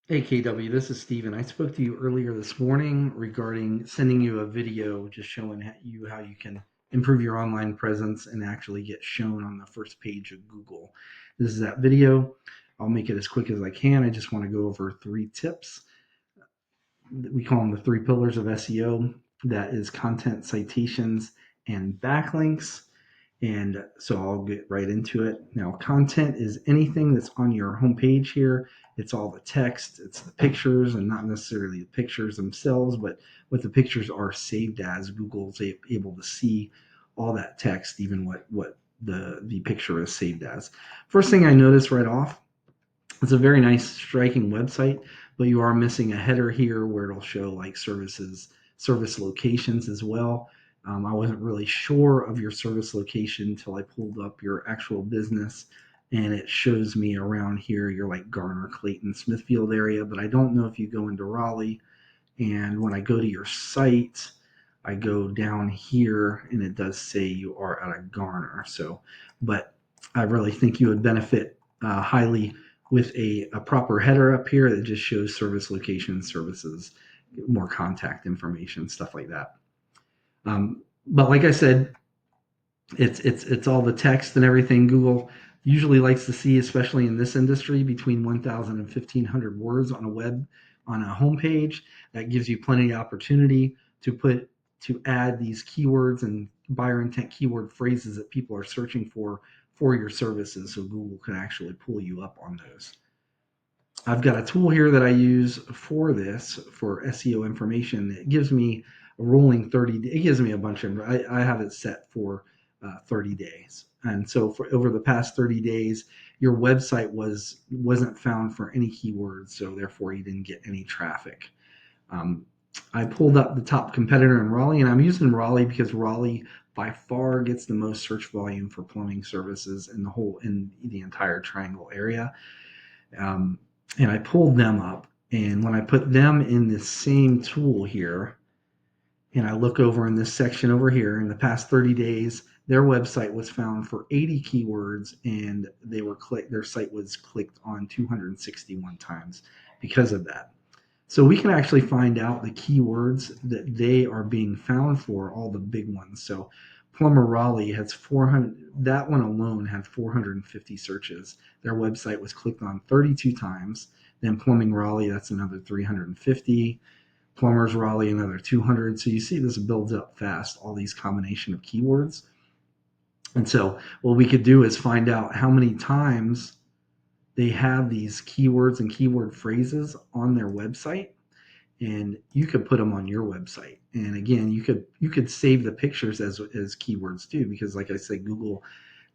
Hey KW, this is Steven. I spoke to you earlier this morning regarding sending you a video just showing how you can improve your online presence and actually get shown on the first page of Google. This is that video. I'll make it as quick as I can. I just want to go over 3 tips. We call them the 3 pillars of SEO. That is content, citations, and backlinks. And so I'll get right into it. Now, content is anything that's on your homepage here. It's all the text, it's the pictures, and not necessarily the pictures themselves, but what the pictures are saved as. Google's able to see all that text, even what the picture is saved as. First thing I notice right off, it's a very nice, striking website, but you are missing a header here where it'll show like service locations as well. I wasn't really sure of your service location until I pulled up your actual business, and it shows me around here. You're like Garner, Clayton, Smithfield area, but I don't know if you go into Raleigh. And when I go to your site, I go down here, and it does say you are at a Garner. So, but I really think you would benefit highly with a proper header up here that just shows service location, services, more contact information, stuff like that. But like I said, it's all the text and everything. Google usually likes to see, especially in this industry, between 1,000 and 1,500 words on a homepage. That gives you plenty of opportunity to add these keywords and buyer intent keyword phrases that people are searching for your services, so Google can actually pull you up on those. I've got a tool here that I use for this for SEO information. It gives me a rolling 30. It gives me a bunch of. I have it set for 30 days, and so for over the past 30 days, your website wasn't found for any keywords, so therefore you didn't get any traffic. Um, I pulled up the top competitor in Raleigh, and I'm using Raleigh because Raleigh by far gets the most search volume for plumbing services in the entire Triangle area. Um, and I pulled them up. And when I put them in this same tool here, and I look over in this section over here, in the past 30 days, their website was found for 80 keywords, and their site was clicked on 261 times because of that. So we can actually find out the keywords that they are being found for, all the big ones. So Plumber Raleigh has 400, that one alone had 450 searches. Their website was clicked on 32 times. Then Plumbing Raleigh, that's another 350. Plumbers Raleigh, another 200. So you see this builds up fast, all these combination of keywords. And so what we could do is find out how many times they have these keywords and keyword phrases on their website, and you could put them on your website. And again, you could save the pictures as keywords too, because like I said, Google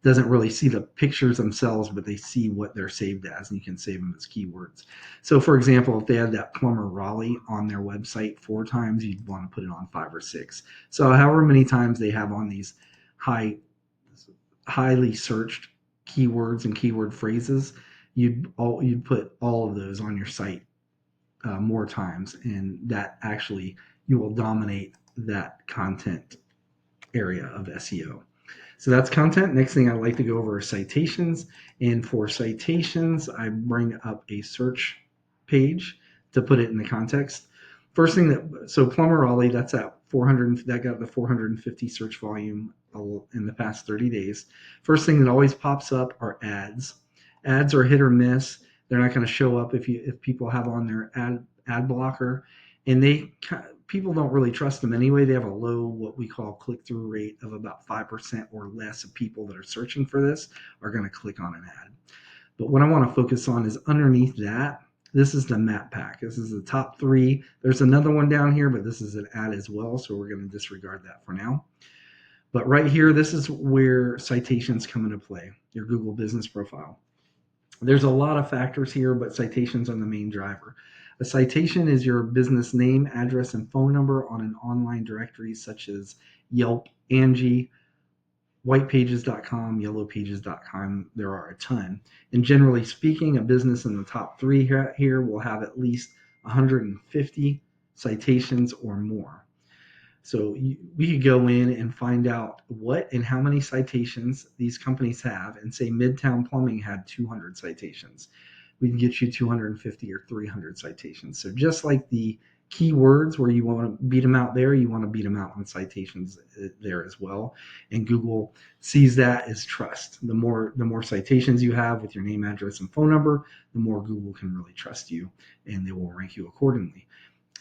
doesn't really see the pictures themselves, but they see what they're saved as, and you can save them as keywords. So for example, if they had that Plumber Raleigh on their website 4 times, you'd want to put it on 5 or 6. So however many times they have on these high highly searched keywords and keyword phrases, you'd put all of those on your site more times, and that actually you will dominate that content area of SEO. So that's content. Next thing I'd like to go over is citations. And for citations, I bring up a search page to put it in the context. First thing so Plumber Raleigh, that's at 400, that got the 450 search volume in the past 30 days. First thing that always pops up are ads. Ads are hit or miss. They're not going to show up if people have on their ad blocker, and people don't really trust them anyway. They have a low, what we call click-through rate of about 5% or less of people that are searching for this are going to click on an ad. But what I want to focus on is underneath that. This is the map pack. This is the top 3. There's another one down here, but this is an ad as well, so we're going to disregard that for now. But right here, this is where citations come into play, your Google business profile. There's a lot of factors here, but citations are the main driver. A citation is your business name, address, and phone number on an online directory such as Yelp, Angie, whitepages.com, yellowpages.com. There are a ton. And generally speaking, a business in the top 3 here will have at least 150 citations or more. So we could go in and find out what and how many citations these companies have, and say Midtown Plumbing had 200 citations. we can get you 250 or 300 citations. So just like the keywords where you want to beat them out there, you want to beat them out on citations there as well. And Google sees that as trust. The more citations you have with your name, address, and phone number, the more Google can really trust you, and they will rank you accordingly.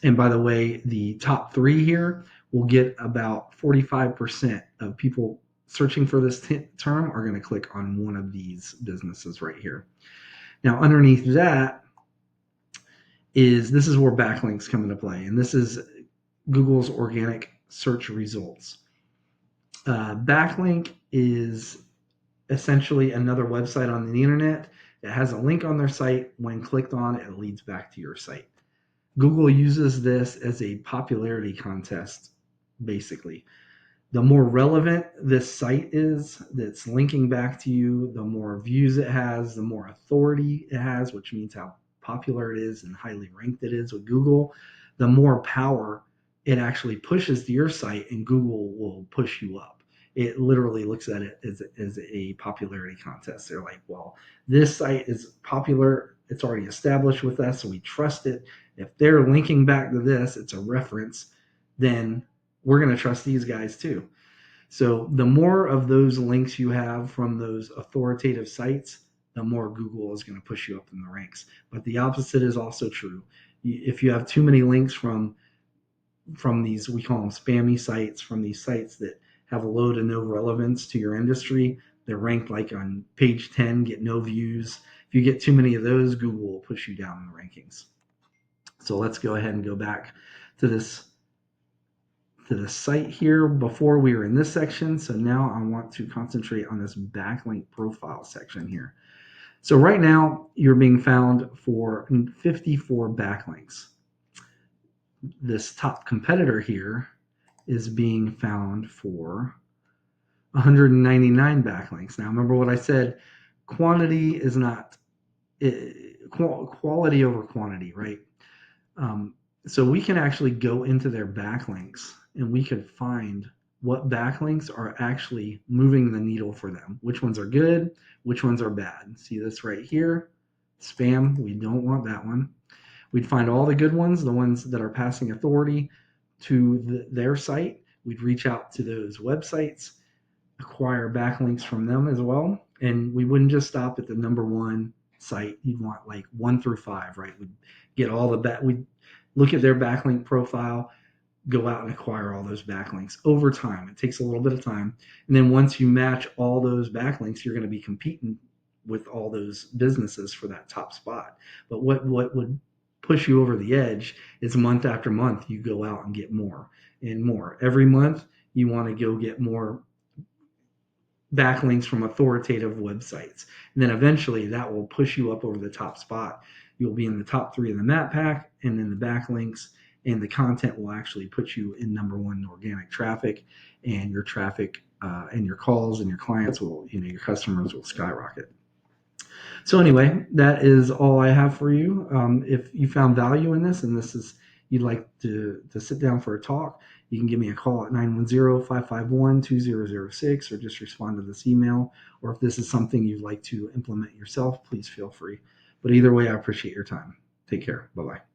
And by the way, the top three here will get about 45% of people searching for this term are going to click on one of these businesses right here. Now, underneath that this is where backlinks come into play, and this is Google's organic search results. Backlink is essentially another website on the internet. It has a link on their site. When clicked on, it leads back to your site. Google uses this as a popularity contest, basically. The more relevant this site is that's linking back to you, the more views it has, the more authority it has, which means how popular it is and highly ranked it is with Google, the more power it actually pushes to your site, and Google will push you up. It literally looks at it as a popularity contest. They're like, well, this site is popular. It's already established with us, so we trust it. If they're linking back to this, it's a reference, then we're going to trust these guys too. So the more of those links you have from those authoritative sites, the more Google is going to push you up in the ranks. But the opposite is also true. If you have too many links from these, we call them spammy sites, from these sites that have low to no relevance to your industry, they're ranked like on page 10, get no views. If you get too many of those, Google will push you down in the rankings. So let's go ahead and go back to this site here. Before we were in this section, so now I want to concentrate on this backlink profile section here. So right now you're being found for 54 backlinks. This top competitor here is being found for 199 backlinks. Now remember what I said, quantity is not quality over quantity, right? So we can actually go into their backlinks and we could find what backlinks are actually moving the needle for them. Which ones are good, which ones are bad. See this right here? Spam, we don't want that one. We'd find all the good ones, the ones that are passing authority to their site. We'd reach out to those websites, acquire backlinks from them as well. And we wouldn't just stop at the number one site. You'd want like 1 through 5, right? We'd get all the we'd look at their backlink profile, go out and acquire all those backlinks over time. It takes a little bit of time. And then once you match all those backlinks, you're going to be competing with all those businesses for that top spot. But what would push you over the edge is month after month, you go out and get more and more. Every month, you want to go get more backlinks from authoritative websites. And then eventually that will push you up over the top spot. You'll be in the top 3 in the map pack, and then the backlinks and the content will actually put you in number 1 in organic traffic, and your traffic and your calls and your clients will, your customers will skyrocket. So anyway, that is all I have for you. If you found value in this, and you'd like to sit down for a talk, you can give me a call at 910-551-2006 or just respond to this email. Or if this is something you'd like to implement yourself, please feel free. But either way, I appreciate your time. Take care. Bye-bye.